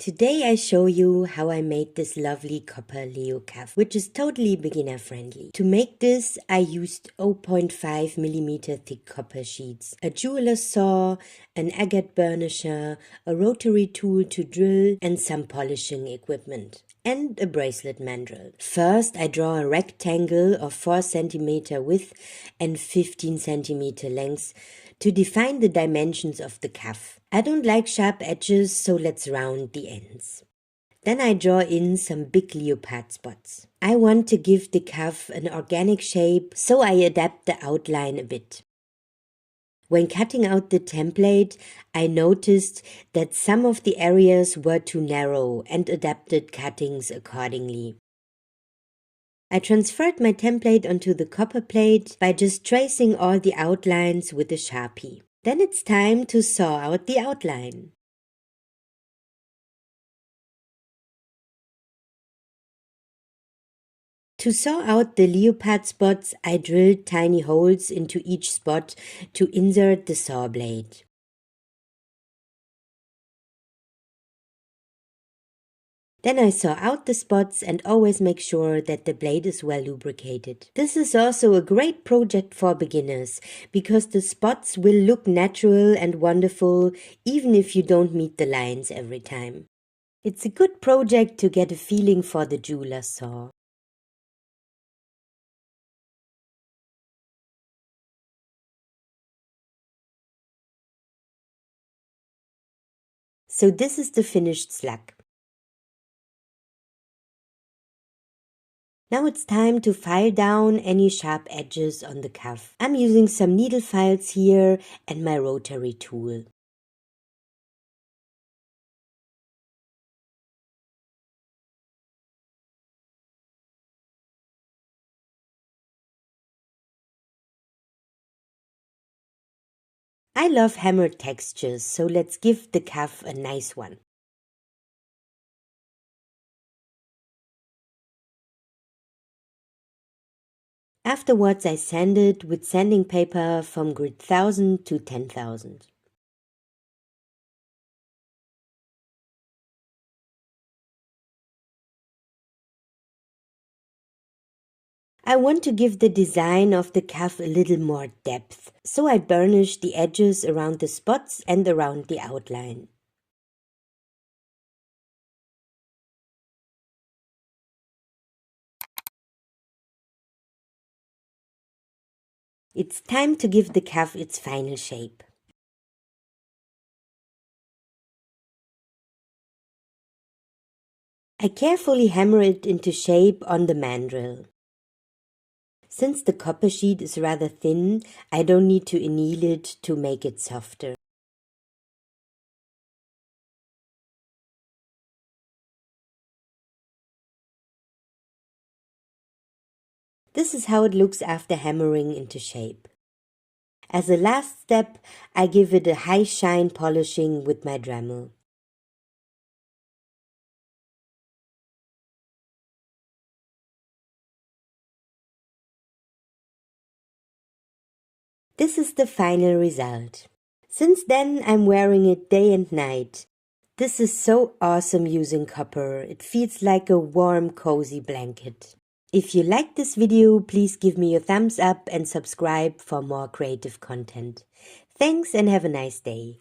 Today I show you how I made this lovely copper Leo cuff, which is totally beginner friendly. To make this I used 0.5mm thick copper sheets, a jeweler's saw, an agate burnisher, a rotary tool to drill and some polishing equipment, and a bracelet mandrel. First I draw a rectangle of 4 cm width and 15 cm length to define the dimensions of the cuff. I don't like sharp edges, so let's round the ends. Then I draw in some big leopard spots. I want to give the cuff an organic shape, so I adapt the outline a bit. When cutting out the template, I noticed that some of the areas were too narrow and adapted cuttings accordingly. I transferred my template onto the copper plate by just tracing all the outlines with a Sharpie. Then it's time to saw out the outline. To saw out the leopard spots, I drilled tiny holes into each spot to insert the saw blade. Then I saw out the spots and always make sure that the blade is well lubricated. This is also a great project for beginners because the spots will look natural and wonderful even if you don't meet the lines every time. It's a good project to get a feeling for the jeweler's saw. So this is the finished slug. Now it's time to file down any sharp edges on the cuff. I'm using some needle files here and my rotary tool. I love hammered textures, so let's give the cuff a nice one. Afterwards I sanded with sanding paper from grit 1000 to 10,000. I want to give the design of the cuff a little more depth, so I burnished the edges around the spots and around the outline. It's time to give the cuff its final shape. I carefully hammer it into shape on the mandrel. Since the copper sheet is rather thin, I don't need to anneal it to make it softer. This is how it looks after hammering into shape. As a last step, I give it a high shine polishing with my Dremel. This is the final result. Since then, I'm wearing it day and night. This is so awesome using copper. It feels like a warm, cozy blanket. If you liked this video, please give me a thumbs up and subscribe for more creative content. Thanks and have a nice day.